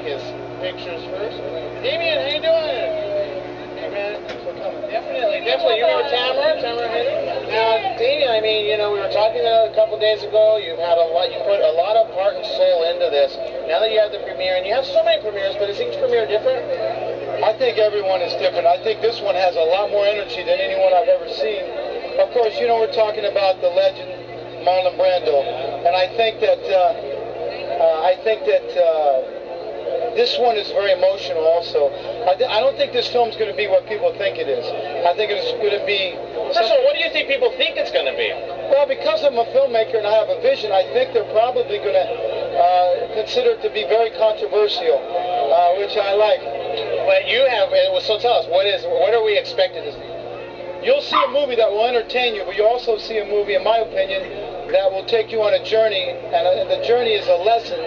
his pictures first. Damian, how you doing? Hey man, thanks for coming. Definitely. You remember Tamara? Now, Damian, I mean, you know, we were talking a couple days ago. You've had a lot. You put a lot of heart and soul into this. Now that you have the premiere, and you have so many premieres, but is each premiere different? I think everyone is different. I think this one has a lot more energy than anyone I've ever seen. Of course, you know, we're talking about the legend Marlon Brando, and I think that this one is very emotional also. I don't think this film's going to be what people think it is. I think it's going to be... First of all, what do you think people think it's going to be? Well, because I'm a filmmaker and I have a vision, I think they're probably going to consider it to be very controversial, which I like. But you have, so tell us, what are we expected to see? You'll see a movie that will entertain you, but you'll also see a movie, in my opinion, that will take you on a journey, and the journey is a lesson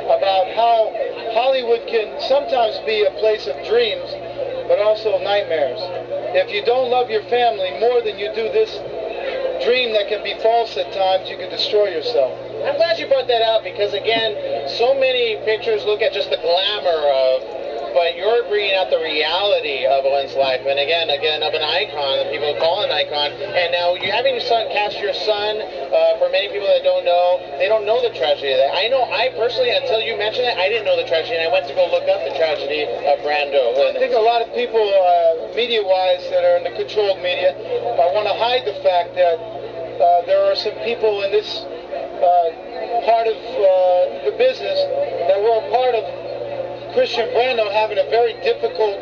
about how Hollywood can sometimes be a place of dreams, but also nightmares. If you don't love your family more than you do this dream that can be false at times, you can destroy yourself. I'm glad you brought that out, because again, so many pictures look at just the glamour of, but you're bringing out the reality of one's life, and again of an icon that people call an icon. And now you're having your son cast your son. For many people that don't know, they don't know the tragedy of that. I know, I personally, until you mentioned it, I didn't know the tragedy, and I went to go look up the tragedy of Brando. I think a lot of people, media-wise, that are in the controlled media, want to hide the fact that there are some people in this part of the business that were a part of Christian Brando having a very difficult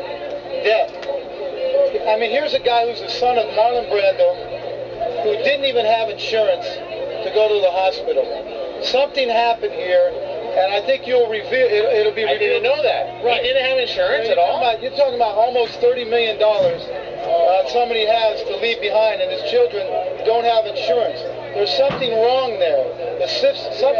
death. I mean, here's a guy who's the son of Marlon Brando, who didn't even have insurance to go to the hospital. Something happened here, and I think you'll reveal. It'll be revealed. I didn't know that. Right. He didn't have insurance at all. You're talking about almost $30 million somebody has to leave behind, and his children don't have insurance. There's something wrong there.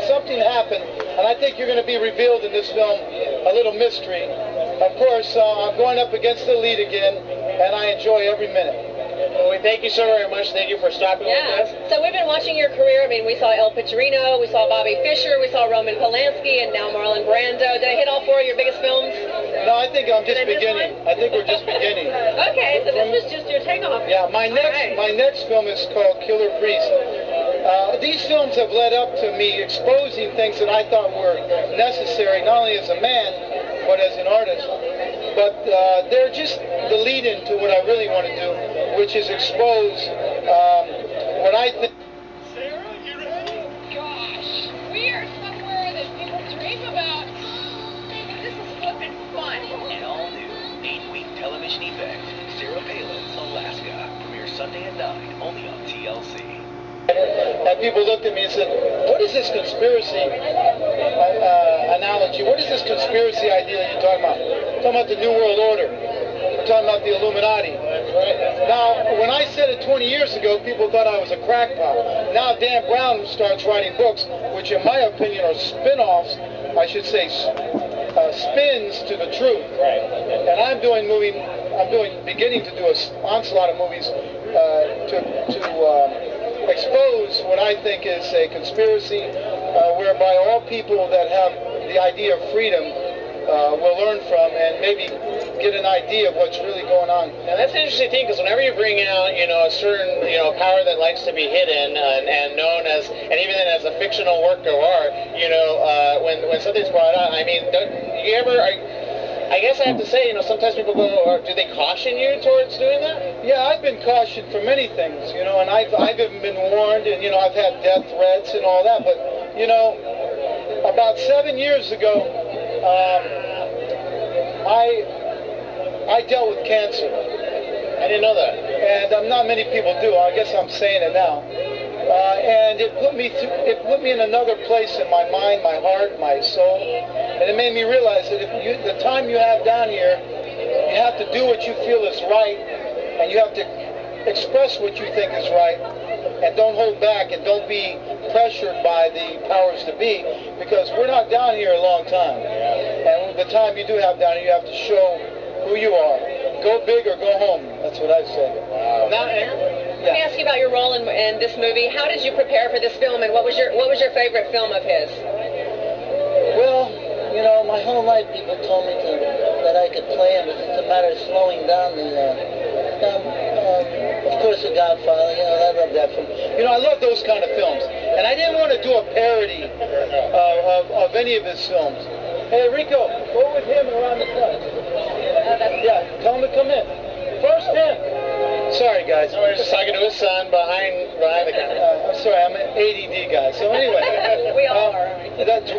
Something happened, and I think you're going to be revealed in this film, a little mystery. Of course, I'm going up against the lead again, and I enjoy every minute. Well, we thank you so very much. Thank you for stopping with us. So we've been watching your career. I mean, we saw El Pacino, we saw Bobby Fischer, we saw Roman Polanski, and now Marlon Brando. Did I hit all four of your biggest films? No, I think I'm just beginning. I think we're just beginning. Okay, so this was just your takeoff. Yeah, my next film is called Killer Priest. These films have led up to me exposing things that I thought were necessary, not only as a man, but as an artist. But they're just the lead-in to what I really want to do, which is expose what I think. Sarah, you ready? Gosh, we are somewhere that people dream about. This is flippin' fun. An all-new 8-week television event, Sarah Palin's Alaska, premieres Sunday at 9, only on TLC. And people looked at me and said, what is this conspiracy analogy? What is this conspiracy idea you're talking about? We're talking about the New World Order. We're talking about the Illuminati. Now, when I said it 20 years ago, people thought I was a crackpot. Now Dan Brown starts writing books, which in my opinion are spin-offs, I should say spins to the truth. And I'm beginning to do an onslaught of movies to expose what I think is a conspiracy whereby all people that have the idea of freedom will learn from and maybe get an idea of what's really going on. Now that's an interesting thing, because whenever you bring out, a certain, power that likes to be hidden and known as, and even as a fictional work of art, when something's brought out, I mean, I guess I have to say, sometimes people go, or do they caution you towards doing that? Yeah, I've been cautioned for many things, and I've even been warned, and, I've had death threats and all that, but, about 7 years ago, I dealt with cancer. I didn't know that. And not many people do. I guess I'm saying it now. And it put me in another place in my mind, my heart, my soul. And it made me realize that the time you have down here, you have to do what you feel is right, and you have to express what you think is right, and don't hold back, and don't be pressured by the powers to be, because we're not down here a long time. And the time you do have down here, you have to show who you are. Go big or go home. That's what I say. Wow. Let me ask you about your role in this movie. How did you prepare for this film, and what was your favorite film of his? Well, you know, my whole life people told me that I could play him. It's a matter of slowing down of course, The Godfather. You know, I love that film. You know, I love those kind of films. And I didn't want to do a parody of any of his films. Hey, Rico, go with him around the front. Yeah, tell him to come in. First him. Sorry, guys. No, he's just talking to his son behind the camera. I'm sorry, I'm an ADD guy. So anyway. We all are.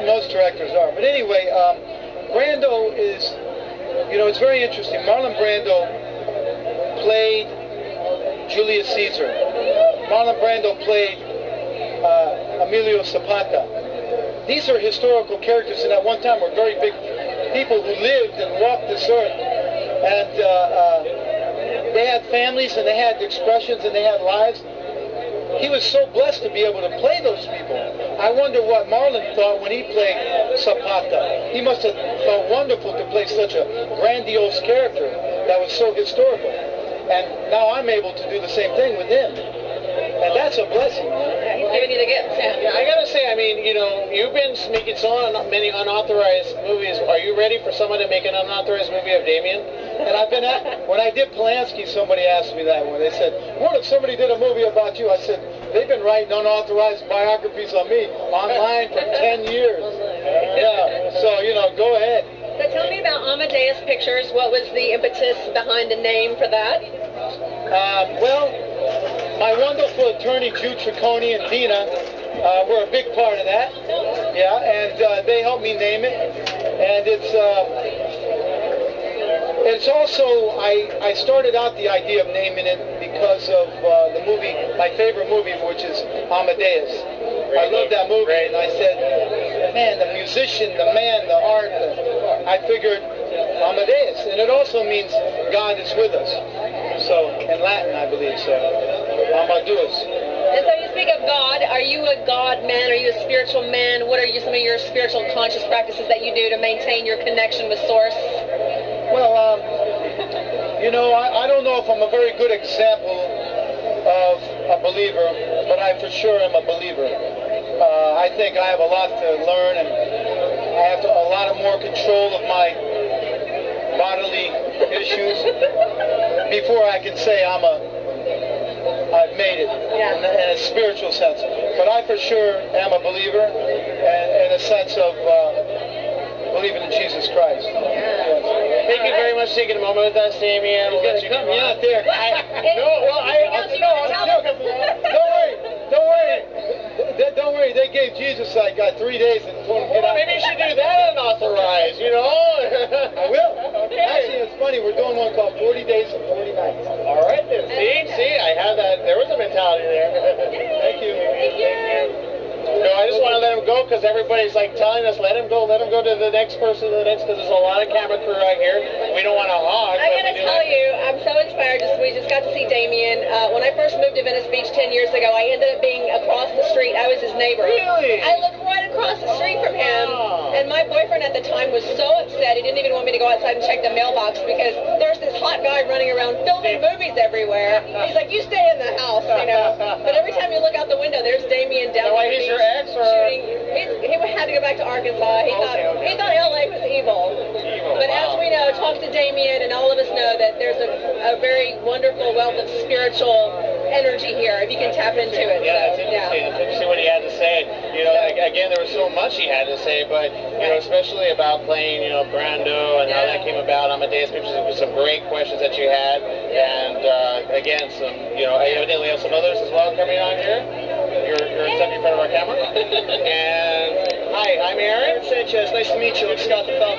Most directors are. But anyway, Brando is, you know, it's very interesting. Marlon Brando played Julius Caesar. Marlon Brando played Emilio Zapata. These are historical characters, and at one time were very big people who lived and walked this earth. And they had families, and they had expressions, and they had lives. He was so blessed to be able to play those people. I wonder what Marlon thought when he played Zapata. He must have felt wonderful to play such a grandiose character that was so historical. And now I'm able to do the same thing with him. And that's a blessing. Yeah, he's giving you the gifts. Yeah, I gotta say, I mean, you know, you've been making so many unauthorized movies. Are you ready for someone to make an unauthorized movie of Damian? And I've been when I did Polanski, somebody asked me that one. They said, what if somebody did a movie about you? I said, they've been writing unauthorized biographies on me online for 10 years. Yeah, so, you know, go ahead. So tell me about Amadeus Pictures. What was the impetus behind the name for that? Well, my wonderful attorney, Jude Tricconi, and Dina were a big part of that. Yeah, and they helped me name it. And it's also, I started out the idea of naming it because of the movie, my favorite movie, which is Amadeus. I love that movie, and I said, man, the musician, the man, the art, I figured Amadeus. And it also means God is with us. So, in Latin, I believe so. Amadeus. And so you speak of God. Are you a God man? Are you a spiritual man? What are some of your spiritual conscious practices that you do to maintain your connection with Source? Well, you know, I don't know if I'm a very good example of a believer, but I for sure am a believer. I think I have a lot to learn, and I have a lot of more control of my bodily issues before I can say I've made it in a spiritual sense. But I for sure am a believer, and in a sense of believing in Jesus Christ. Yes. Thank you very much for taking a moment with us, Damian. We'll let you come out there. Don't worry. They gave Jesus like 3 days and told him to get out. Maybe you should do that unauthorized, you know? I will. Okay. Actually, it's funny. We're doing one called 40 Days and 40 Nights. All right, then. See, I have that. There was a mentality there. Thank you. No, I just want to let him go because everybody's like telling us, let him go to the next person, because there's a lot of camera crew right here. We don't want to hog. I gotta tell you, I'm so inspired. We just got to see Damian. When I first moved to Venice Beach 10 years ago, I ended up being across the street. I was his neighbor. Really? I lived right across the street from him. And my boyfriend at the time was so upset. He didn't even want me to go outside and check the mailbox because there's this hot guy running around filming movies everywhere. He's like, you stay in the house, you know. But every time you look out the window, there's Damian down Why, the he's beach your ex, or? shooting. He had to go back to Arkansas. He thought LA was evil. But as we know, talk to Damian, and all of us know that there's a very wonderful wealth of spiritual energy here if you can tap into it. Yeah, it's interesting. It's interesting what he had to say. You know, again, there was so much he had to say, but you know, especially about playing, you know, Brando and how that came about. Amadeus Pictures. It was some great questions that you had, and again, some, you know, evidently have some others as well coming on here. You're stepping in front of our camera. And hi, I'm Aaron Sanchez. Nice to meet you. I'm Scott the Falcon.